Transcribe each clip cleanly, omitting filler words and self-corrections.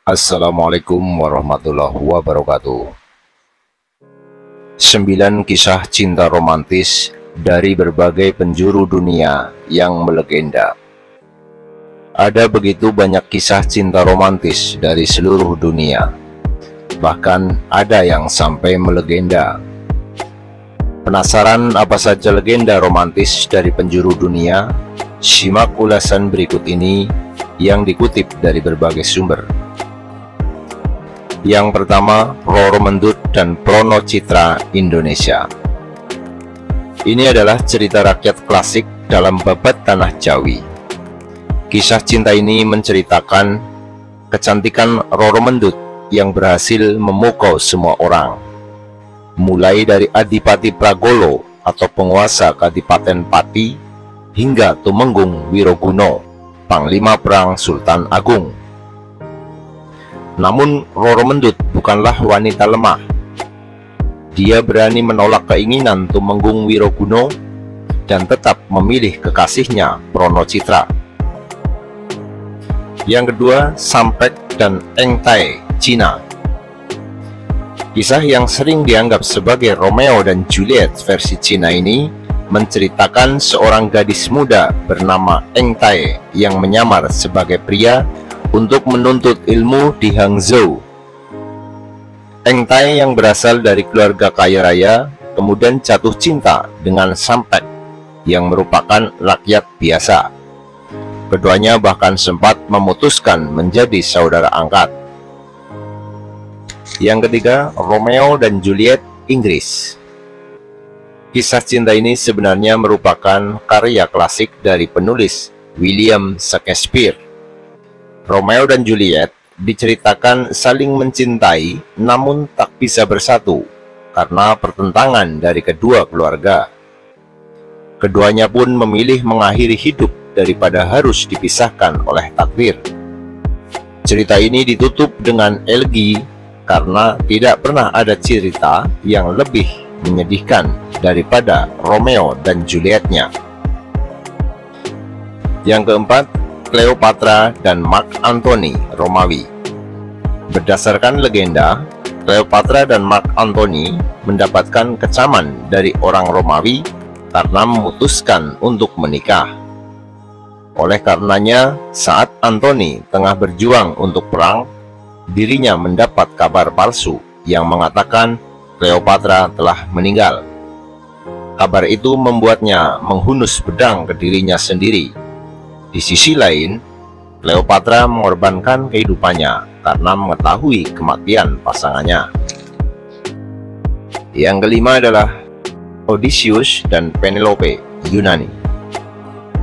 Assalamualaikum warahmatullahi wabarakatuh. 9 kisah cinta romantis dari berbagai penjuru dunia yang melegenda. Ada begitu banyak kisah cinta romantis dari seluruh dunia. Bahkan ada yang sampai melegenda. Penasaran apa saja legenda romantis dari penjuru dunia? Simak ulasan berikut ini yang dikutip dari berbagai sumber. Yang pertama, Roro Mendut dan Prono Citra Indonesia. Ini adalah cerita rakyat klasik dalam babat tanah Jawi. Kisah cinta ini menceritakan kecantikan Roro Mendut yang berhasil memukau semua orang. Mulai dari Adipati Pragolo atau penguasa Kadipaten Pati hingga Tumenggung Wiroguno, Panglima Perang Sultan Agung. Namun Roro Mendut bukanlah wanita lemah. Dia berani menolak keinginan Tumenggung Wiroguno dan tetap memilih kekasihnya Prono Citra. Yang kedua, Sampek dan Engtai, Cina. Kisah yang sering dianggap sebagai Romeo dan Juliet versi Cina ini menceritakan seorang gadis muda bernama Engtai yang menyamar sebagai pria untuk menuntut ilmu di Hangzhou. Engtai yang berasal dari keluarga kaya raya kemudian jatuh cinta dengan Sampek yang merupakan rakyat biasa. Keduanya bahkan sempat memutuskan menjadi saudara angkat. Yang ketiga, Romeo dan Juliet, Inggris. Kisah cinta ini sebenarnya merupakan karya klasik dari penulis William Shakespeare. Romeo dan Juliet diceritakan saling mencintai namun tak bisa bersatu karena pertentangan dari kedua keluarga. Keduanya pun memilih mengakhiri hidup daripada harus dipisahkan oleh takdir. Cerita ini ditutup dengan elegi karena tidak pernah ada cerita yang lebih menyedihkan daripada Romeo dan Julietnya. Yang keempat, Cleopatra dan Mark Antony, Romawi. Berdasarkan legenda, Cleopatra dan Mark Antony mendapatkan kecaman dari orang Romawi karena memutuskan untuk menikah. Oleh karenanya, saat Antony tengah berjuang untuk perang, dirinya mendapat kabar palsu yang mengatakan Cleopatra telah meninggal. Kabar itu membuatnya menghunus pedang ke dirinya sendiri. Di sisi lain, Cleopatra mengorbankan kehidupannya karena mengetahui kematian pasangannya. Yang kelima adalah Odysseus dan Penelope, Yunani.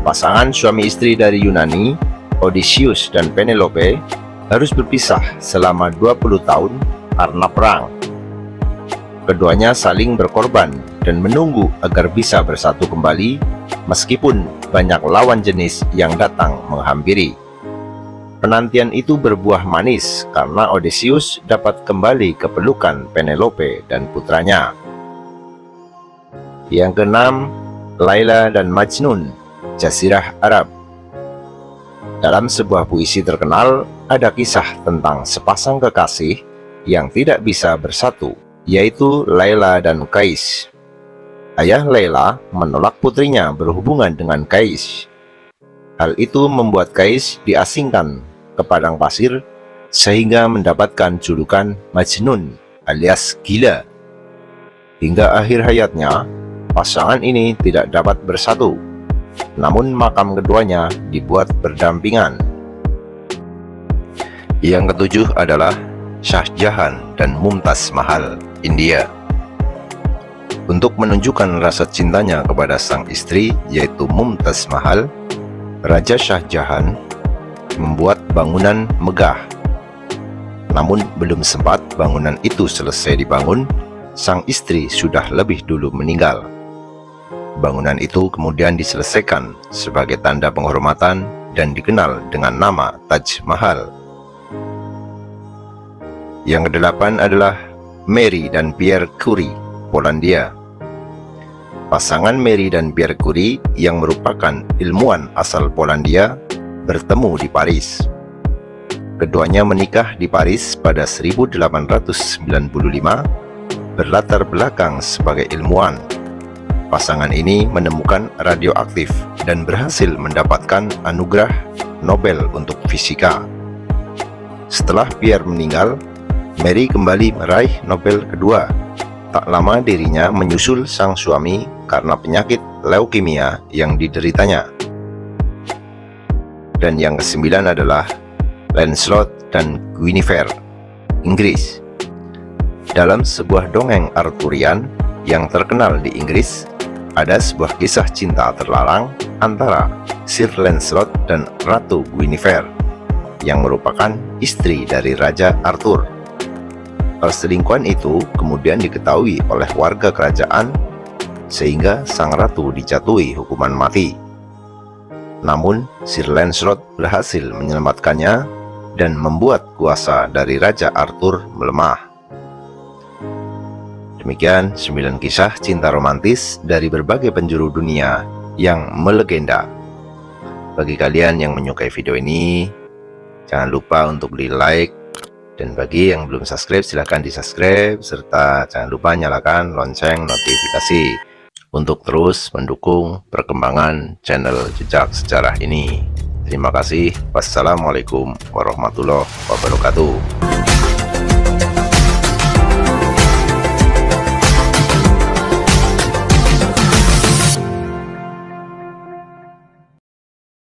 Pasangan suami istri dari Yunani, Odysseus dan Penelope, harus berpisah selama 20 tahun karena perang. Keduanya saling berkorban dan menunggu agar bisa bersatu kembali meskipun banyak lawan jenis yang datang menghampiri. Penantian itu berbuah manis karena Odysseus dapat kembali ke pelukan Penelope dan putranya. Yang keenam, Laila dan Majnun, Jazirah Arab. Dalam sebuah puisi terkenal, ada kisah tentang sepasang kekasih yang tidak bisa bersatu, yaitu Laila dan Qais. Ayah Laila menolak putrinya berhubungan dengan Qais. Hal itu membuat Qais diasingkan ke padang pasir sehingga mendapatkan julukan Majnun alias gila. Hingga akhir hayatnya, pasangan ini tidak dapat bersatu. Namun makam keduanya dibuat berdampingan. Yang ketujuh adalah Shah Jahan dan Mumtaz Mahal, India. Untuk menunjukkan rasa cintanya kepada sang istri yaitu Mumtaz Mahal, Raja Shah Jahan membuat bangunan megah. Namun belum sempat bangunan itu selesai dibangun, sang istri sudah lebih dulu meninggal. Bangunan itu kemudian diselesaikan sebagai tanda penghormatan dan dikenal dengan nama Taj Mahal. Yang kedelapan adalah Mary dan Pierre Curie, Polandia. Pasangan Mary dan Pierre Curie yang merupakan ilmuwan asal Polandia bertemu di Paris. Keduanya menikah di Paris pada 1895, berlatar belakang sebagai ilmuwan. Pasangan ini menemukan radioaktif dan berhasil mendapatkan anugerah Nobel untuk fisika. Setelah Pierre meninggal, Mary kembali meraih Nobel kedua. Tak lama dirinya menyusul sang suami karena penyakit leukemia yang dideritanya. Dan yang kesembilan adalah Lancelot dan Guinevere, Inggris. Dalam sebuah dongeng Arthurian yang terkenal di Inggris, ada sebuah kisah cinta terlarang antara Sir Lancelot dan Ratu Guinevere, yang merupakan istri dari Raja Arthur. Perselingkuhan itu kemudian diketahui oleh warga kerajaan, sehingga sang ratu dijatuhi hukuman mati. Namun, Sir Lancelot berhasil menyelamatkannya dan membuat kuasa dari Raja Arthur melemah. Demikian 9 kisah cinta romantis dari berbagai penjuru dunia yang melegenda. Bagi kalian yang menyukai video ini, jangan lupa untuk di like, dan bagi yang belum subscribe silahkan di subscribe, serta jangan lupa nyalakan lonceng notifikasi untuk terus mendukung perkembangan channel Jejak Sejarah ini. Terima kasih. Wassalamualaikum warahmatullahi wabarakatuh.